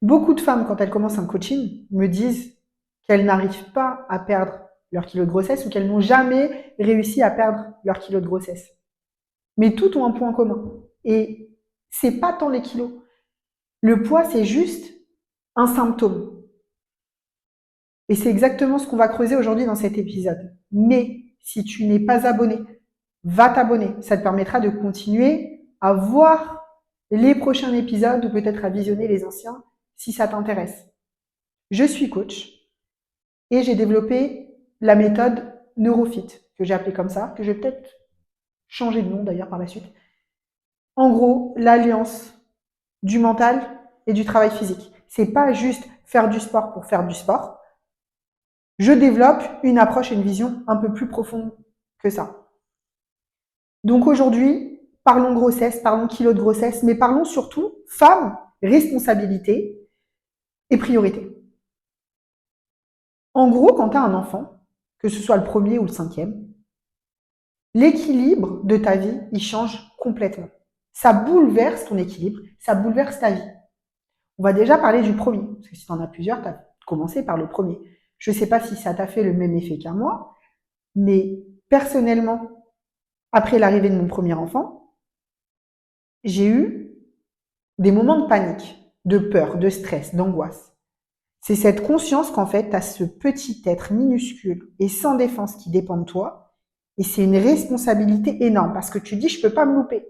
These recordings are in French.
Beaucoup de femmes, quand elles commencent un coaching, me disent qu'elles n'arrivent pas à perdre leur kilo de grossesse ou qu'elles n'ont jamais réussi à perdre leur kilo de grossesse. Mais toutes ont un point commun. Et c'est pas tant les kilos. Le poids, c'est juste un symptôme. Et c'est exactement ce qu'on va creuser aujourd'hui dans cet épisode. Mais si tu n'es pas abonné, va t'abonner. Ça te permettra de continuer à voir les prochains épisodes ou peut-être à visionner les anciens si ça t'intéresse. Je suis coach et j'ai développé la méthode Neurofit, que j'ai appelée comme ça, que je vais peut-être changer de nom d'ailleurs par la suite. En gros, l'alliance du mental et du travail physique. C'est pas juste faire du sport pour faire du sport. Je développe une approche et une vision un peu plus profonde que ça. Donc aujourd'hui, parlons grossesse, parlons kilo de grossesse, mais parlons surtout femmes, responsabilité et priorité. En gros, quand tu as un enfant, que ce soit le premier ou le cinquième, l'équilibre de ta vie, il change complètement. Ça bouleverse ton équilibre, ça bouleverse ta vie. On va déjà parler du premier, parce que si tu en as plusieurs, tu as commencé par le premier. Je ne sais pas si ça t'a fait le même effet qu'à moi, mais personnellement, après l'arrivée de mon premier enfant, j'ai eu des moments de panique, de peur, de stress, d'angoisse. C'est cette conscience qu'en fait, tu as ce petit être minuscule et sans défense qui dépend de toi. Et c'est une responsabilité énorme parce que tu dis, je peux pas me louper.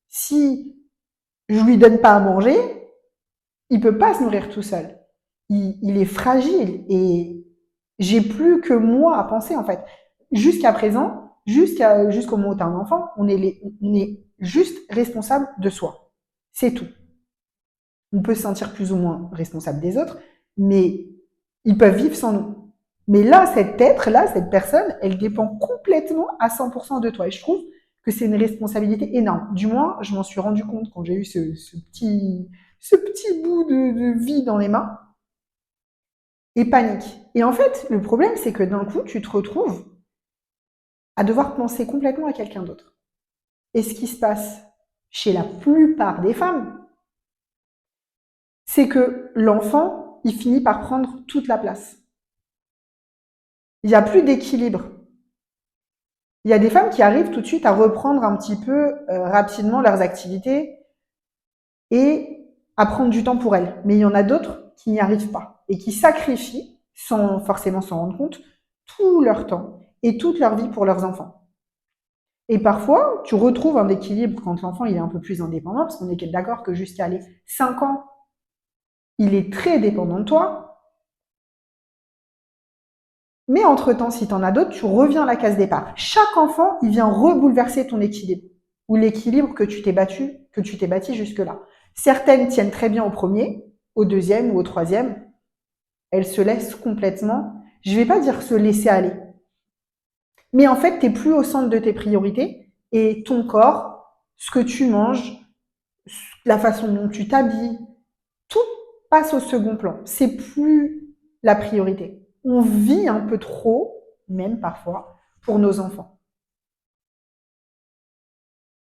Si je lui donne pas à manger, il peut pas se nourrir tout seul. Il est fragile et j'ai plus que moi à penser en fait. Jusqu'à présent, jusqu'au moment où tu as un enfant, on est juste responsable de soi. C'est tout. On peut se sentir plus ou moins responsable des autres, mais ils peuvent vivre sans nous. Mais là, cet être-là, cette personne, elle dépend complètement à 100% de toi. Et je trouve que c'est une responsabilité énorme. Du moins, je m'en suis rendu compte quand j'ai eu ce petit bout de vie dans les mains et panique. Et en fait, le problème, c'est que d'un coup, tu te retrouves à devoir penser complètement à quelqu'un d'autre. Et ce qui se passe chez la plupart des femmes, c'est que l'enfant, il finit par prendre toute la place. Il n'y a plus d'équilibre. Il y a des femmes qui arrivent tout de suite à reprendre un petit peu rapidement leurs activités et à prendre du temps pour elles. Mais il y en a d'autres qui n'y arrivent pas et qui sacrifient, sans forcément s'en rendre compte, tout leur temps et toute leur vie pour leurs enfants. Et parfois, tu retrouves un équilibre quand l'enfant il est un peu plus indépendant, parce qu'on est d'accord que jusqu'à les 5 ans, il est très dépendant de toi. Mais entre-temps, si tu en as d'autres, tu reviens à la case départ. Chaque enfant, il vient rebouleverser ton équilibre ou l'équilibre que tu t'es battu, que tu t'es bâti jusque-là. Certaines tiennent très bien au premier, au deuxième ou au troisième. Elles se laissent complètement, je vais pas dire se laisser aller, mais en fait, tu n'es plus au centre de tes priorités et ton corps, ce que tu manges, la façon dont tu t'habilles, tout passe au second plan. C'est plus la priorité. On vit un peu trop, même parfois, pour nos enfants.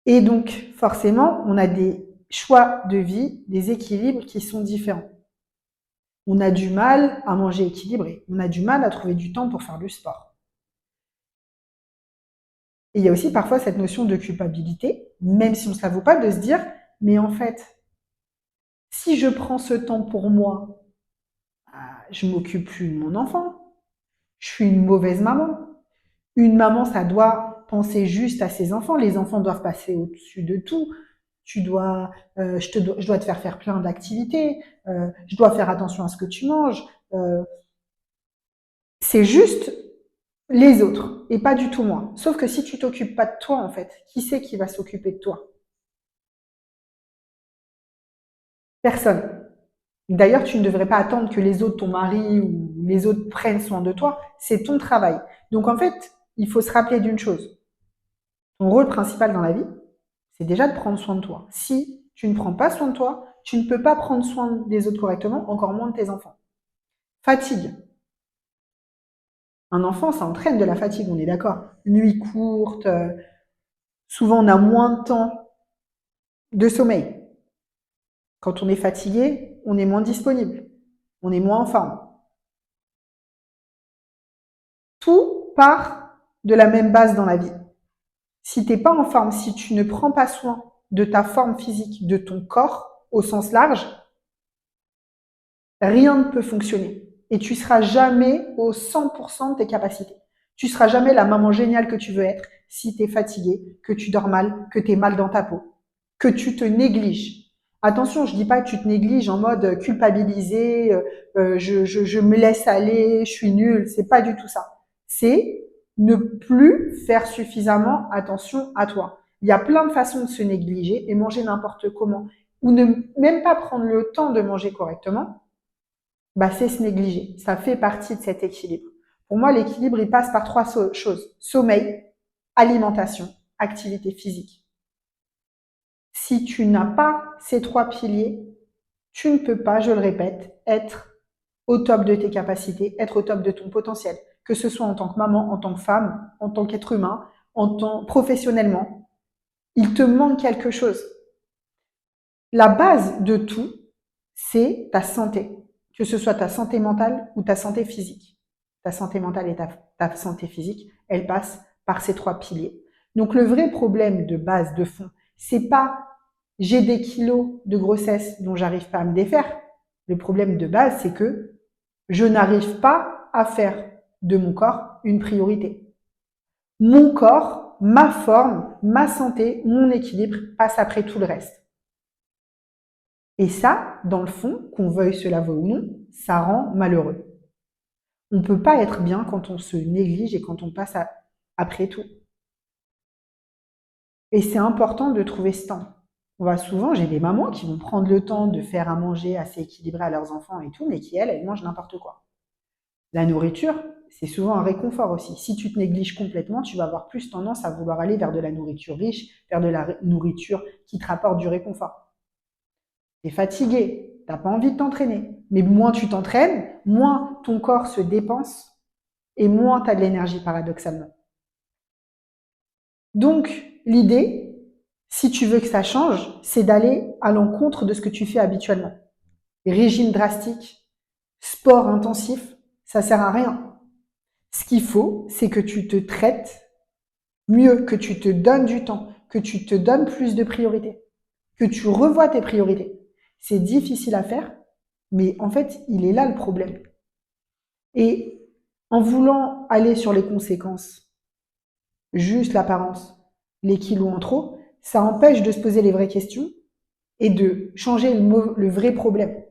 Et donc, forcément, on a des choix de vie, des équilibres qui sont différents. On a du mal à manger équilibré. On a du mal à trouver du temps pour faire du sport. Et il y a aussi parfois cette notion de culpabilité, même si on ne se l'avoue pas, de se dire, mais en fait, si je prends ce temps pour moi, je m'occupe plus de mon enfant, je suis une mauvaise maman. Une maman, ça doit penser juste à ses enfants. Les enfants doivent passer au-dessus de tout. Je dois te faire plein d'activités. Je dois faire attention à ce que tu manges. C'est juste les autres et pas du tout moi. Sauf que si tu t'occupes pas de toi, en fait, qui c'est qui va s'occuper de toi? Personne. D'ailleurs, tu ne devrais pas attendre que les autres, ton mari ou les autres prennent soin de toi. C'est ton travail. Donc en fait, il faut se rappeler d'une chose. Ton rôle principal dans la vie, c'est déjà de prendre soin de toi. Si tu ne prends pas soin de toi, tu ne peux pas prendre soin des autres correctement, encore moins de tes enfants. Fatigue. Un enfant, ça entraîne de la fatigue, on est d'accord. Nuit courte, souvent on a moins de temps de sommeil. Quand on est fatigué, on est moins disponible, on est moins en forme. Tout part de la même base dans la vie. Si tu n'es pas en forme, si tu ne prends pas soin de ta forme physique, de ton corps au sens large, rien ne peut fonctionner. Et tu seras jamais au 100% de tes capacités. Tu seras jamais la maman géniale que tu veux être si tu es fatigué, que tu dors mal, que tu es mal dans ta peau, que tu te négliges. Attention, je dis pas que tu te négliges en mode culpabilisé, je me laisse aller, je suis nulle, c'est pas du tout ça. C'est ne plus faire suffisamment attention à toi. Il y a plein de façons de se négliger et manger n'importe comment, ou ne même pas prendre le temps de manger correctement, bah, c'est se négliger. Ça fait partie de cet équilibre. Pour moi, l'équilibre, il passe par trois choses. Sommeil, alimentation, activité physique. Si tu n'as pas ces trois piliers, tu ne peux pas, je le répète, être au top de tes capacités, être au top de ton potentiel, que ce soit en tant que maman, en tant que femme, en tant qu'être humain, professionnellement. Il te manque quelque chose. La base de tout, c'est ta santé, que ce soit ta santé mentale ou ta santé physique. Ta santé mentale et ta santé physique, elles passent par ces trois piliers. Donc le vrai problème de base, de fond, c'est pas j'ai des kilos de grossesse dont j'arrive pas à me défaire. Le problème de base, c'est que je n'arrive pas à faire de mon corps une priorité. Mon corps, ma forme, ma santé, mon équilibre passe après tout le reste. Et ça, dans le fond, qu'on veuille cela ou non, ça rend malheureux. On ne peut pas être bien quand on se néglige et quand on passe après tout. Et c'est important de trouver ce temps. J'ai des mamans qui vont prendre le temps de faire à manger assez équilibré à leurs enfants et tout, mais qui, elles mangent n'importe quoi. La nourriture, c'est souvent un réconfort aussi. Si tu te négliges complètement, tu vas avoir plus tendance à vouloir aller vers de la nourriture riche, vers de la nourriture qui te rapporte du réconfort. Tu es fatigué, tu n'as pas envie de t'entraîner. Mais moins tu t'entraînes, moins ton corps se dépense et moins tu as de l'énergie paradoxalement. Donc, l'idée, si tu veux que ça change, c'est d'aller à l'encontre de ce que tu fais habituellement. Régime drastique, sport intensif, ça sert à rien. Ce qu'il faut, c'est que tu te traites mieux, que tu te donnes du temps, que tu te donnes plus de priorités, que tu revoies tes priorités. C'est difficile à faire, mais en fait, il est là le problème. Et en voulant aller sur les conséquences, juste l'apparence, les kilos en trop, ça empêche de se poser les vraies questions et de changer le vrai problème.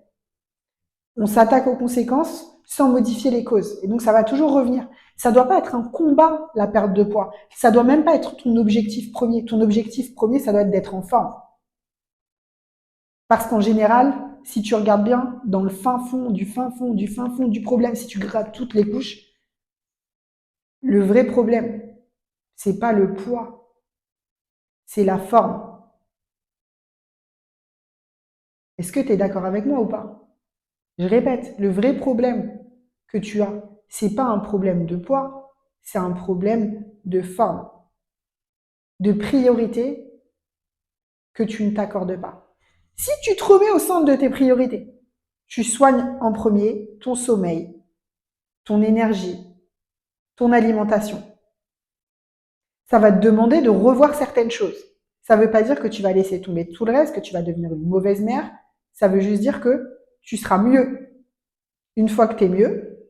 On s'attaque aux conséquences sans modifier les causes. Et donc, ça va toujours revenir. Ça doit pas être un combat, la perte de poids. Ça doit même pas être ton objectif premier. Ton objectif premier, ça doit être d'être en forme. Parce qu'en général, si tu regardes bien dans le fin fond du problème, si tu grattes toutes les couches, le vrai problème, c'est pas le poids, c'est la forme. Est-ce que tu es d'accord avec moi ou pas? Je répète, le vrai problème que tu as, c'est pas un problème de poids, c'est un problème de forme, de priorité que tu ne t'accordes pas. Si tu te remets au centre de tes priorités, tu soignes en premier ton sommeil, ton énergie, ton alimentation. Ça va te demander de revoir certaines choses. Ça ne veut pas dire que tu vas laisser tomber tout le reste, que tu vas devenir une mauvaise mère. Ça veut juste dire que tu seras mieux. Une fois que tu es mieux,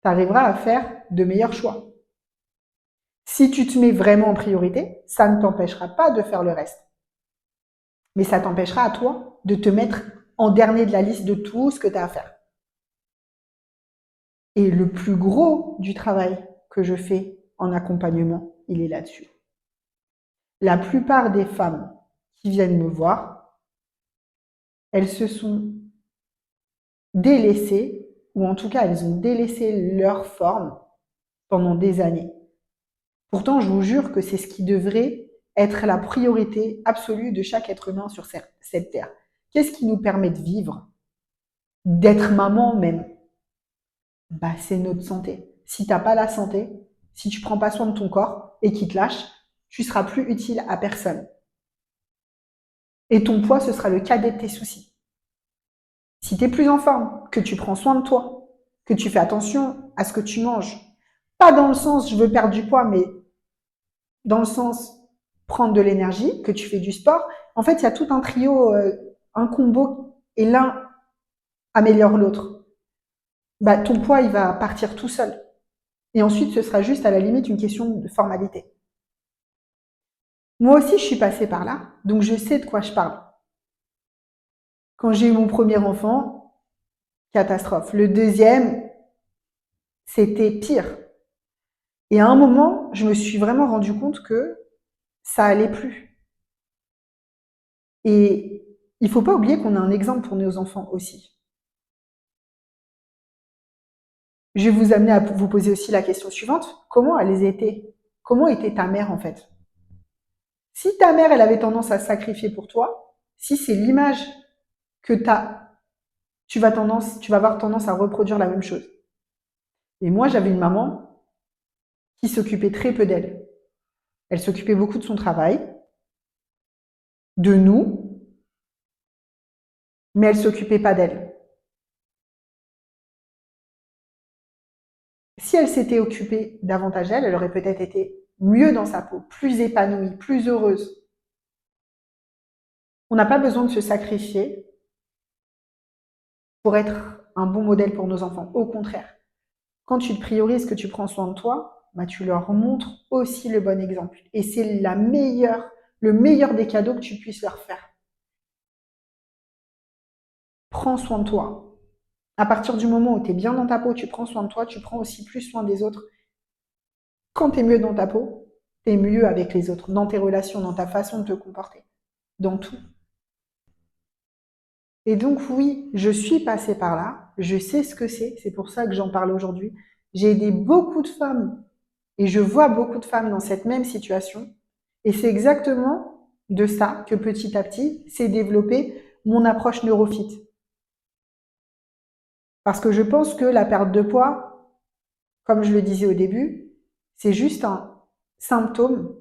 tu arriveras à faire de meilleurs choix. Si tu te mets vraiment en priorité, ça ne t'empêchera pas de faire le reste. Mais ça t'empêchera à toi de te mettre en dernier de la liste de tout ce que tu as à faire. Et le plus gros du travail que je fais en accompagnement, il est là-dessus. La plupart des femmes qui viennent me voir, elles se sont délaissées, ou en tout cas elles ont délaissé leur forme pendant des années. Pourtant, je vous jure que c'est ce qui devrait être la priorité absolue de chaque être humain sur cette terre. Qu'est-ce qui nous permet de vivre, d'être maman même? Bah, c'est notre santé. Si t'as pas la santé, si tu prends pas soin de ton corps et qu'il te lâche, tu seras plus utile à personne. Et ton poids, ce sera le cadet de tes soucis. Si tu es plus en forme, que tu prends soin de toi, que tu fais attention à ce que tu manges, pas dans le sens je veux perdre du poids, mais dans le sens prendre de l'énergie, que tu fais du sport, en fait, il y a tout un trio, un combo, et l'un améliore l'autre. Bah, ton poids, il va partir tout seul. Et ensuite, ce sera juste à la limite une question de formalité. Moi aussi, je suis passée par là, donc je sais de quoi je parle. Quand j'ai eu mon premier enfant, catastrophe. Le deuxième, c'était pire. Et à un moment, je me suis vraiment rendu compte que ça allait plus. Et il faut pas oublier qu'on a un exemple pour nos enfants aussi. Je vais vous amener à vous poser aussi la question suivante. Comment elles étaient? Comment était ta mère en fait? Si ta mère, elle avait tendance à se sacrifier pour toi, si c'est l'image que tu vas avoir tendance à reproduire la même chose. Et moi, j'avais une maman qui s'occupait très peu d'elle. Elle s'occupait beaucoup de son travail, de nous, mais elle s'occupait pas d'elle. Si elle s'était occupée davantage d'elle, elle aurait peut-être été mieux dans sa peau, plus épanouie, plus heureuse. On n'a pas besoin de se sacrifier pour être un bon modèle pour nos enfants. Au contraire, quand tu te priorises, que tu prends soin de toi, bah, tu leur montres aussi le bon exemple. Et c'est le meilleur des cadeaux que tu puisses leur faire. Prends soin de toi. À partir du moment où tu es bien dans ta peau, tu prends soin de toi, tu prends aussi plus soin des autres. Quand tu es mieux dans ta peau, tu es mieux avec les autres, dans tes relations, dans ta façon de te comporter, dans tout. Et donc oui, je suis passée par là, je sais ce que c'est pour ça que j'en parle aujourd'hui. J'ai aidé beaucoup de femmes et je vois beaucoup de femmes dans cette même situation. Et c'est exactement de ça que petit à petit s'est développée mon approche neurofit. Parce que je pense que la perte de poids, comme je le disais au début, c'est juste un symptôme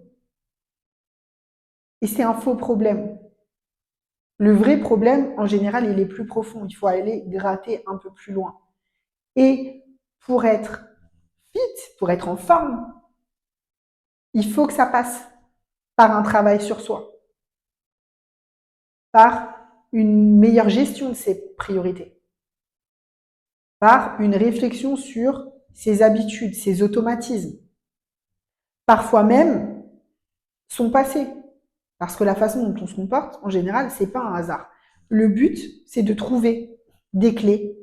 et c'est un faux problème. Le vrai problème, en général, il est plus profond. Il faut aller gratter un peu plus loin. Et pour être fit, pour être en forme, il faut que ça passe par un travail sur soi, par une meilleure gestion de ses priorités, par une réflexion sur ses habitudes, ses automatismes, parfois même son passé. Parce que la façon dont on se comporte, en général, c'est pas un hasard. Le but, c'est de trouver des clés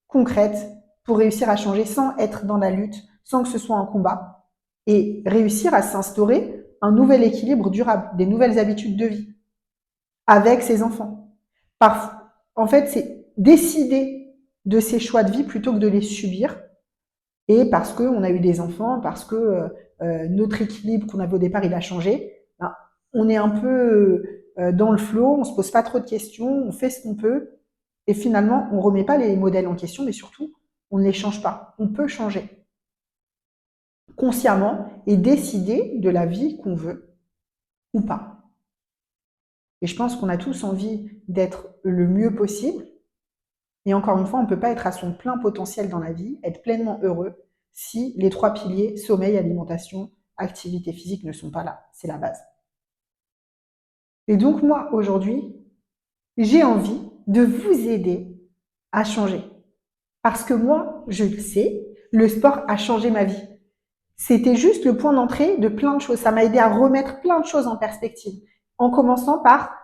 concrètes pour réussir à changer sans être dans la lutte, sans que ce soit un combat, et réussir à s'instaurer un nouvel équilibre durable, des nouvelles habitudes de vie avec ses enfants. En fait, c'est décider de ses choix de vie plutôt que de les subir. Et parce qu'on a eu des enfants, parce que notre équilibre qu'on avait au départ, il a changé, ben, on est un peu dans le flot, on se pose pas trop de questions, on fait ce qu'on peut, et finalement, on remet pas les modèles en question, mais surtout, on ne les change pas. On peut changer consciemment et décider de la vie qu'on veut ou pas. Et je pense qu'on a tous envie d'être le mieux possible. Et encore une fois, on ne peut pas être à son plein potentiel dans la vie, être pleinement heureux, si les 3 piliers, sommeil, alimentation, activité physique, ne sont pas là. C'est la base. Et donc moi, aujourd'hui, j'ai envie de vous aider à changer. Parce que moi, je le sais, le sport a changé ma vie. C'était juste le point d'entrée de plein de choses. Ça m'a aidé à remettre plein de choses en perspective. En commençant par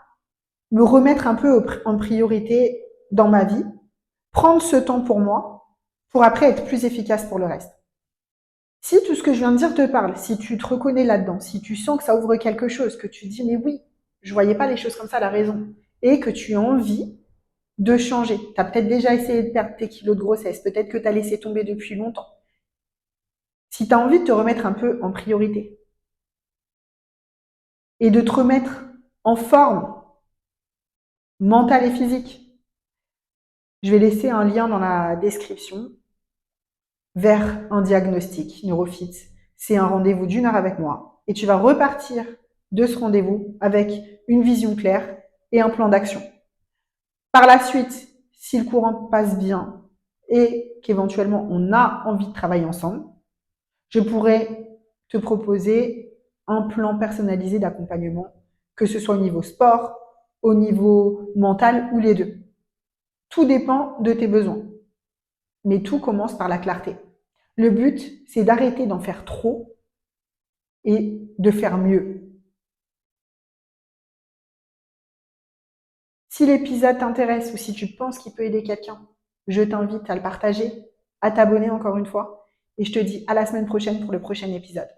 me remettre un peu en priorité dans ma vie, prendre ce temps pour moi, pour après être plus efficace pour le reste. Si tout ce que je viens de dire te parle, si tu te reconnais là-dedans, si tu sens que ça ouvre quelque chose, que tu dis mais oui, je voyais pas les choses comme ça, la raison, et que tu as envie de changer. Tu as peut-être déjà essayé de perdre tes kilos de grossesse, peut-être que tu as laissé tomber depuis longtemps. Si tu as envie de te remettre un peu en priorité et de te remettre en forme mentale et physique, je vais laisser un lien dans la description vers un diagnostic neurofit. C'est un rendez-vous d'1 heure avec moi et tu vas repartir de ce rendez-vous avec une vision claire et un plan d'action. Par la suite, si le courant passe bien et qu'éventuellement on a envie de travailler ensemble, je pourrais te proposer un plan personnalisé d'accompagnement, que ce soit au niveau sport, au niveau mental ou les deux. Tout dépend de tes besoins. Mais tout commence par la clarté. Le but, c'est d'arrêter d'en faire trop et de faire mieux. Si l'épisode t'intéresse ou si tu penses qu'il peut aider quelqu'un, je t'invite à le partager, à t'abonner encore une fois, et je te dis à la semaine prochaine pour le prochain épisode.